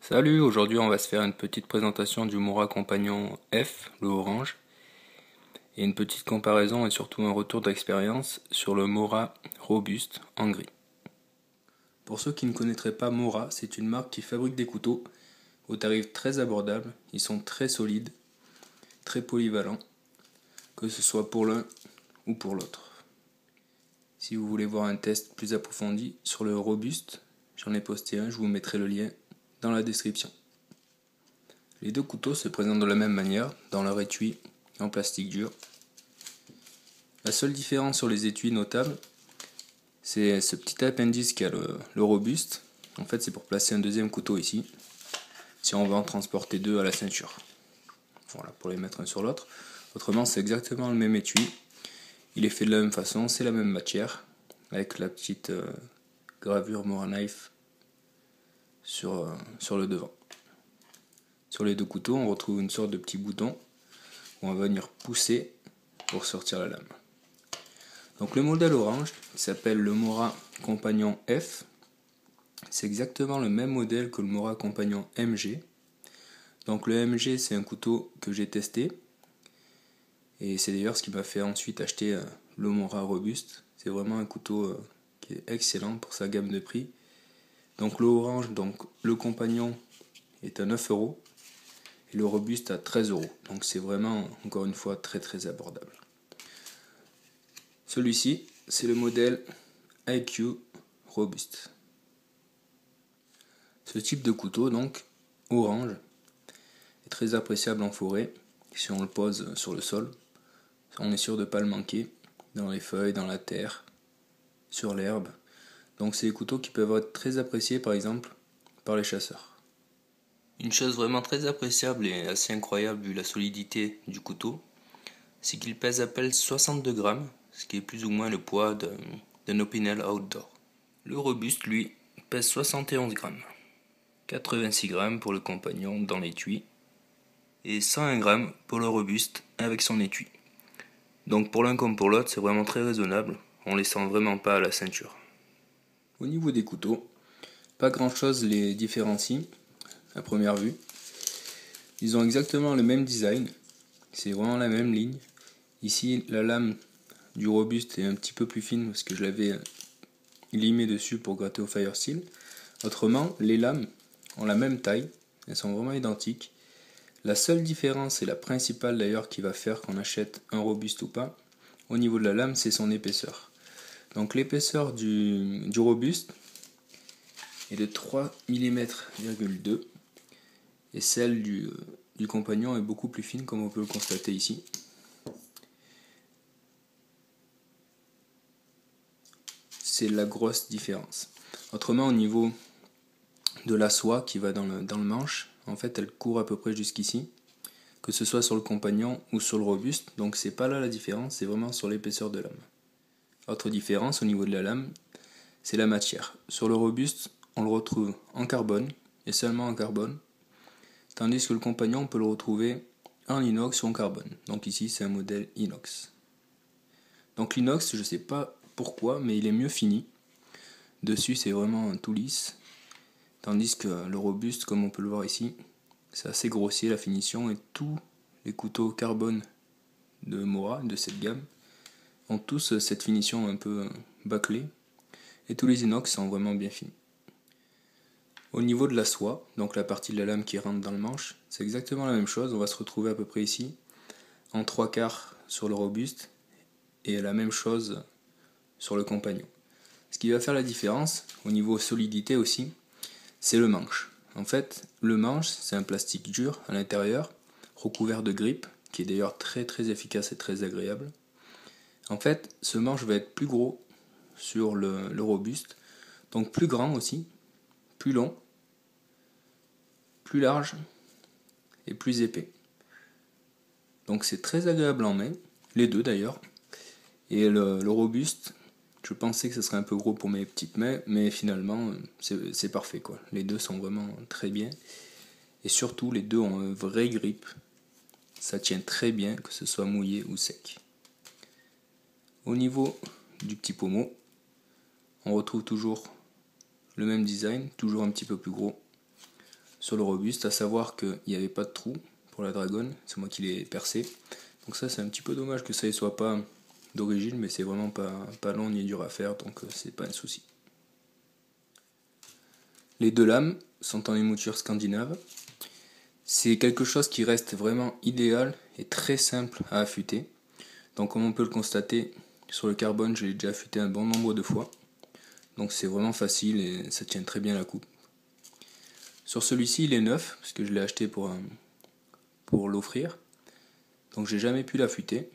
Salut, aujourd'hui on va se faire une petite présentation du Mora Compagnon F, le orange, et une petite comparaison et surtout un retour d'expérience sur le Mora Robuste en gris. Pour ceux qui ne connaîtraient pas Mora, c'est une marque qui fabrique des couteaux au tarif très abordable, ils sont très solides, très polyvalents, que ce soit pour l'un ou pour l'autre. Si vous voulez voir un test plus approfondi sur le Robuste, j'en ai posté un, je vous mettrai le lien dans la description. Les deux couteaux se présentent de la même manière, dans leur étui en plastique dur. La seule différence sur les étuis notable, c'est ce petit appendice qui a le robuste. En fait, c'est pour placer un deuxième couteau ici, si on veut en transporter deux à la ceinture. Voilà, pour les mettre un sur l'autre. Autrement, c'est exactement le même étui. Il est fait de la même façon, c'est la même matière, avec la petite gravure Mora Knife sur le devant. Sur les deux couteaux, on retrouve une sorte de petit bouton où on va venir pousser pour sortir la lame. Donc le modèle orange, qui s'appelle le Mora Compagnon F, c'est exactement le même modèle que le Mora Compagnon MG. Donc le MG, c'est un couteau que j'ai testé, et c'est d'ailleurs ce qui m'a fait ensuite acheter le Mora Robuste. C'est vraiment un couteau qui est excellent pour sa gamme de prix. Donc le orange, donc le Compagnon est à 9€, et le Robuste à 13€. Donc c'est vraiment, encore une fois, très très abordable. Celui-ci, c'est le modèle IQ Robuste. Ce type de couteau, donc, orange, est très appréciable en forêt. Si on le pose sur le sol, on est sûr de ne pas le manquer, dans les feuilles, dans la terre, sur l'herbe. Donc c'est des couteaux qui peuvent être très appréciés, par exemple, par les chasseurs. Une chose vraiment très appréciable et assez incroyable vu la solidité du couteau, c'est qu'il pèse à peine 62 grammes, ce qui est plus ou moins le poids d'un Opinel Outdoor. Le Robuste, lui, pèse 71 grammes. 86 grammes pour le Compagnon dans l'étui et 101 grammes pour le Robuste avec son étui. Donc pour l'un comme pour l'autre, c'est vraiment très raisonnable, on les sent vraiment pas à la ceinture. Au niveau des couteaux, pas grand chose les différencie à première vue. Ils ont exactement le même design, c'est vraiment la même ligne. Ici, la lame du Robuste est un petit peu plus fine parce que je l'avais limé dessus pour gratter au Firesteel. Autrement, les lames ont la même taille, elles sont vraiment identiques. La seule différence, et la principale d'ailleurs qui va faire qu'on achète un Robuste ou pas, au niveau de la lame, c'est son épaisseur. Donc l'épaisseur du Robuste est de 3,2 mm et celle du Compagnon est beaucoup plus fine comme on peut le constater ici. C'est la grosse différence. Autrement, au niveau de la soie qui va dans le manche, en fait elle court à peu près jusqu'ici, que ce soit sur le Compagnon ou sur le Robuste, donc c'est pas là la différence, c'est vraiment sur l'épaisseur de lame. Autre différence au niveau de la lame, c'est la matière. Sur le Robuste, on le retrouve en carbone, et seulement en carbone, tandis que le Compagnon, on peut le retrouver en inox ou en carbone. Donc ici, c'est un modèle inox. Donc l'inox, je ne sais pas pourquoi, mais il est mieux fini. Dessus, c'est vraiment tout lisse, tandis que le Robuste, comme on peut le voir ici, c'est assez grossier la finition, et tous les couteaux carbone de Mora, de cette gamme, ont tous cette finition un peu bâclée, et tous les inox sont vraiment bien finis. Au niveau de la soie, donc la partie de la lame qui rentre dans le manche, c'est exactement la même chose, on va se retrouver à peu près ici, en 3/4 sur le Robuste, et la même chose sur le Compagnon. Ce qui va faire la différence, au niveau solidité aussi, c'est le manche. En fait, le manche, c'est un plastique dur à l'intérieur, recouvert de grippe, qui est d'ailleurs très très efficace et très agréable. En fait, ce manche va être plus gros sur le Robuste, donc plus grand aussi, plus long, plus large et plus épais. Donc c'est très agréable en main, les deux d'ailleurs. Et le Robuste, je pensais que ce serait un peu gros pour mes petites mains, mais finalement c'est parfait quoi. Les deux sont vraiment très bien. Et surtout les deux ont un vrai grip. Ça tient très bien que ce soit mouillé ou sec. Au niveau du petit pommeau, on retrouve toujours le même design, toujours un petit peu plus gros. sur le robuste, à savoir qu'il n'y avait pas de trou pour la dragonne, c'est moi qui l'ai percé. Donc ça c'est un petit peu dommage que ça ne soit pas d'origine, mais c'est vraiment pas long ni dur à faire, donc c'est pas un souci. Les deux lames sont en émouture scandinave. C'est quelque chose qui reste vraiment idéal et très simple à affûter. Donc comme on peut le constater, sur le carbone, je l'ai déjà affûté un bon nombre de fois. Donc c'est vraiment facile et ça tient très bien la coupe. Sur celui-ci, il est neuf, parce que je l'ai acheté pour l'offrir. Donc j'ai jamais pu l'affûter.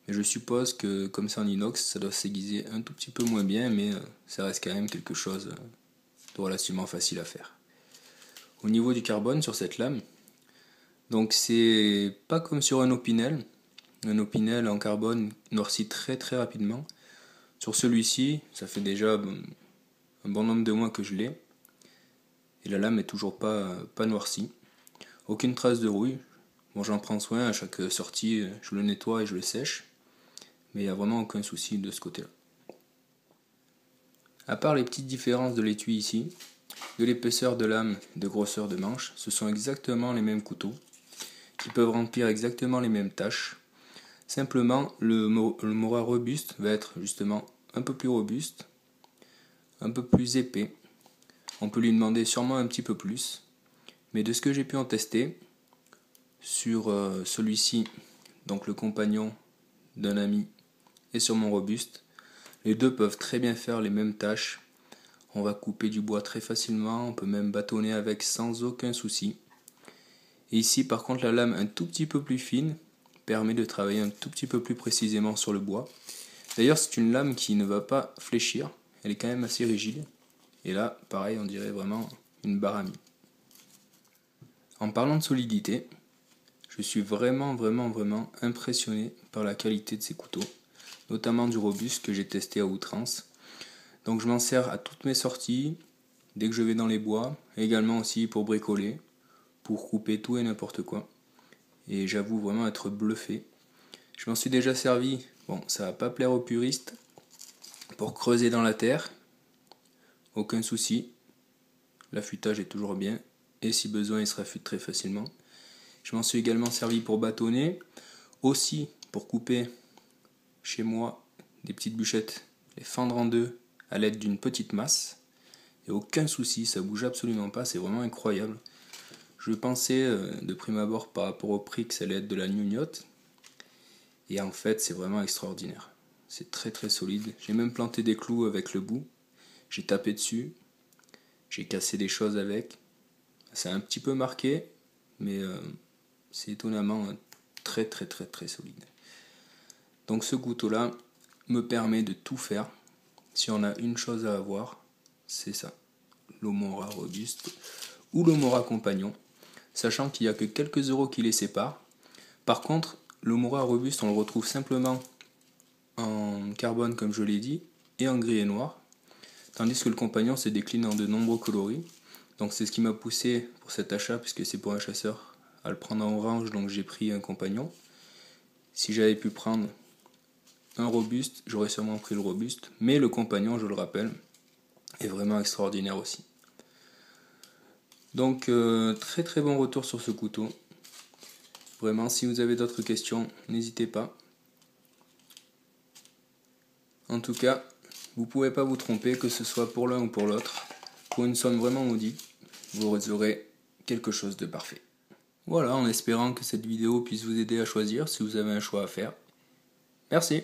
Mais je suppose que comme c'est en inox, ça doit s'aiguiser un tout petit peu moins bien, mais ça reste quand même quelque chose de relativement facile à faire. Au niveau du carbone sur cette lame, donc c'est pas comme sur un Opinel. Un Opinel en carbone noircit très très rapidement. Sur celui-ci, ça fait déjà un bon nombre de mois que je l'ai. Et la lame est toujours pas noircie. Aucune trace de rouille. Bon, j'en prends soin à chaque sortie, je le nettoie et je le sèche. Mais il n'y a vraiment aucun souci de ce côté-là. À part les petites différences de l'étui ici, de l'épaisseur de lame et de grosseur de manche, ce sont exactement les mêmes couteaux qui peuvent remplir exactement les mêmes tâches. Simplement, le Mora robuste va être justement un peu plus robuste, un peu plus épais. On peut lui demander sûrement un petit peu plus. Mais de ce que j'ai pu en tester, sur celui-ci, donc le compagnon d'un ami, et sur mon robuste, les deux peuvent très bien faire les mêmes tâches. On va couper du bois très facilement, on peut même bâtonner avec sans aucun souci. Et ici par contre la lame un tout petit peu plus fine permet de travailler un tout petit peu plus précisément sur le bois. D'ailleurs c'est une lame qui ne va pas fléchir, elle est quand même assez rigide. Et là pareil on dirait vraiment une barre à mie. En parlant de solidité, je suis vraiment impressionné par la qualité de ces couteaux, notamment du robuste que j'ai testé à outrance. Donc je m'en sers à toutes mes sorties, dès que je vais dans les bois, également aussi pour bricoler, pour couper tout et n'importe quoi. Et j'avoue vraiment être bluffé. Je m'en suis déjà servi, bon ça va pas plaire aux puristes, pour creuser dans la terre, aucun souci, l'affûtage est toujours bien, et si besoin il se raffûte très facilement. Je m'en suis également servi pour bâtonner, aussi pour couper chez moi des petites bûchettes, les fendre en deux à l'aide d'une petite masse. Et aucun souci, ça bouge absolument pas, c'est vraiment incroyable. Je pensais de prime abord par rapport au prix que ça allait être de la gnognotte. Et en fait, c'est vraiment extraordinaire. C'est très très solide. J'ai même planté des clous avec le bout. J'ai tapé dessus. J'ai cassé des choses avec. C'est un petit peu marqué, mais c'est étonnamment très très très très solide. Donc ce couteau-là me permet de tout faire. Si on a une chose à avoir, c'est ça. L'Omora robuste ou l'Omora compagnon. Sachant qu'il n'y a que quelques euros qui les séparent. Par contre, l'Omora robuste, on le retrouve simplement en carbone, comme je l'ai dit, et en gris et noir. Tandis que le compagnon se décline en de nombreux coloris. Donc c'est ce qui m'a poussé pour cet achat, puisque c'est pour un chasseur, à le prendre en orange, donc j'ai pris un compagnon. Si j'avais pu prendre un robuste, j'aurais sûrement pris le robuste, mais le compagnon, je le rappelle, est vraiment extraordinaire aussi. Donc très très bon retour sur ce couteau. Vraiment, si vous avez d'autres questions, n'hésitez pas. En tout cas, vous ne pouvez pas vous tromper, que ce soit pour l'un ou pour l'autre. Pour une somme vraiment maudite, vous aurez quelque chose de parfait. Voilà, en espérant que cette vidéo puisse vous aider à choisir si vous avez un choix à faire. Merci.